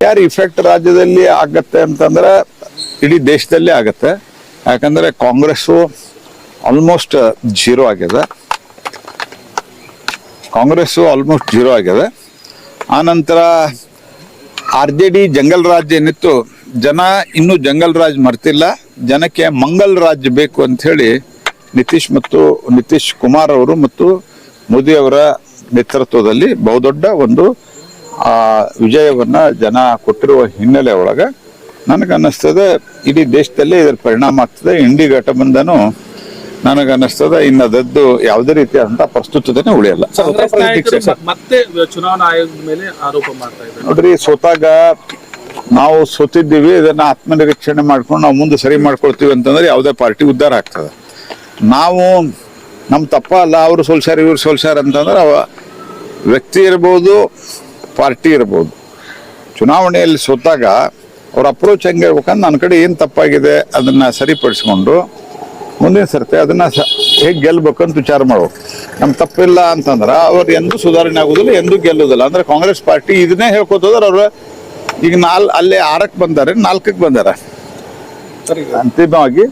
ಯಾರು ಇಫೆಕ್ಟ್ ರಾಜ್ಯದಲ್ಲಿ ಆಗತ್ತೆ ಅಂತಂದ್ರೆ ಇಡೀ ದೇಶದಲ್ಲೇ ಆಗತ್ತೆ. ಯಾಕಂದ್ರೆ ಕಾಂಗ್ರೆಸ್ಸು ಆಲ್ಮೋಸ್ಟ್ ಜೀರೋ ಆಗಿದೆ. ಆನಂತರ RJD ಜಂಗಲ್ ರಾಜ್ ಏನಿತ್ತು, ಜನ ಇನ್ನೂ ಜಂಗಲ್ ರಾಜ್ ಮರ್ತಿಲ್ಲ. ಜನಕ್ಕೆ ಮಂಗಲ್ ರಾಜ್ ಬೇಕು ಅಂತ ಹೇಳಿ ನಿತೀಶ್ ಕುಮಾರ್ ಅವರು ಮತ್ತು ಮೋದಿ ಅವರ ನೇತೃತ್ವದಲ್ಲಿ ಬಹುದೊಡ್ಡ ಒಂದು ವಿಜಯವನ್ನ ಜನ ಕೊಟ್ಟಿರುವ ಹಿನ್ನೆಲೆ ಒಳಗೆ ನನಗನ್ನಿಸ್ತದೆ ಇಡೀ ದೇಶದಲ್ಲೇ ಇದರ ಪರಿಣಾಮ ಆಗ್ತದೆ. ಇಂಡಿ ಘಟಬಂಧನು ನನಗನ್ನಿಸ್ತದೆ ಇನ್ನದದ್ದು ಯಾವುದೇ ರೀತಿಯಾದಂತಹ ಪ್ರಸ್ತುತತೆ ಉಳಿಯಲ್ಲ. ಮತ್ತೆ ಚುನಾವಣಾ ಆಯೋಗದ ಮೇಲೆ ಆರೋಪ ಮಾಡ್ತಾ ಇದ್ದಾರೆ. ನೋಡ್ರಿ, ಸೋತಾಗ ನಾವು ಸೋತಿದ್ದೀವಿ, ಇದನ್ನ ಆತ್ಮನಿರೀಕ್ಷಣೆ ಮಾಡ್ಕೊಂಡು ನಾವು ಮುಂದೆ ಸರಿ ಮಾಡ್ಕೊಳ್ತೀವಿ ಅಂತಂದ್ರೆ ಯಾವುದೇ ಪಾರ್ಟಿ ಉದ್ಧಾರ ಆಗ್ತದೆ. ನಾವು ನಮ್ಮ ತಪ್ಪ ಅಲ್ಲ, ಅವರು ಸೋಲ್ಸ್ಯಾರ ಇವ್ರು ಸೋಲ್ಸ್ಯಾರ ಅಂತಂದ್ರೆ ವ್ಯಕ್ತಿ ಇರ್ಬೋದು, ಪಾರ್ಟಿ ಇರ್ಬೋದು. ಚುನಾವಣೆಯಲ್ಲಿ ಸೋತಾಗ ಅವ್ರ ಅಪ್ರೋಚ್ ಹೆಂಗಿರ್ಬೇಕಂದ್ರೆ ನನ್ನ ಕಡೆ ಏನು ತಪ್ಪಾಗಿದೆ ಅದನ್ನ ಸರಿಪಡಿಸ್ಕೊಂಡು ಮುಂದಿನ ಸರ್ತಿ ಅದನ್ನ ಹೇಗೆ ಗೆಲ್ಬೇಕಂತ ವಿಚಾರ ಮಾಡ್ಬೇಕು. ನಮ್ ತಪ್ಪಿಲ್ಲ ಅಂತಂದ್ರ ಅವ್ರು ಎಂದೂ ಸುಧಾರಣೆ ಆಗುದಿಲ್ಲ, ಎಂದೂ ಗೆಲ್ಲುದಿಲ್ಲ. ಅಂದ್ರೆ ಕಾಂಗ್ರೆಸ್ ಪಾರ್ಟಿ ಇದನ್ನೇ ಹೇಳ್ಕೊತಂದ್ರೆ ಅವ್ರು ಈಗ ಅಲ್ಲೇ 6ಕ್ಕೆ ಬಂದಾರೆ, 4ಕ್ಕೆ ಬಂದಾರ. ಅಂತಿಮವಾಗಿ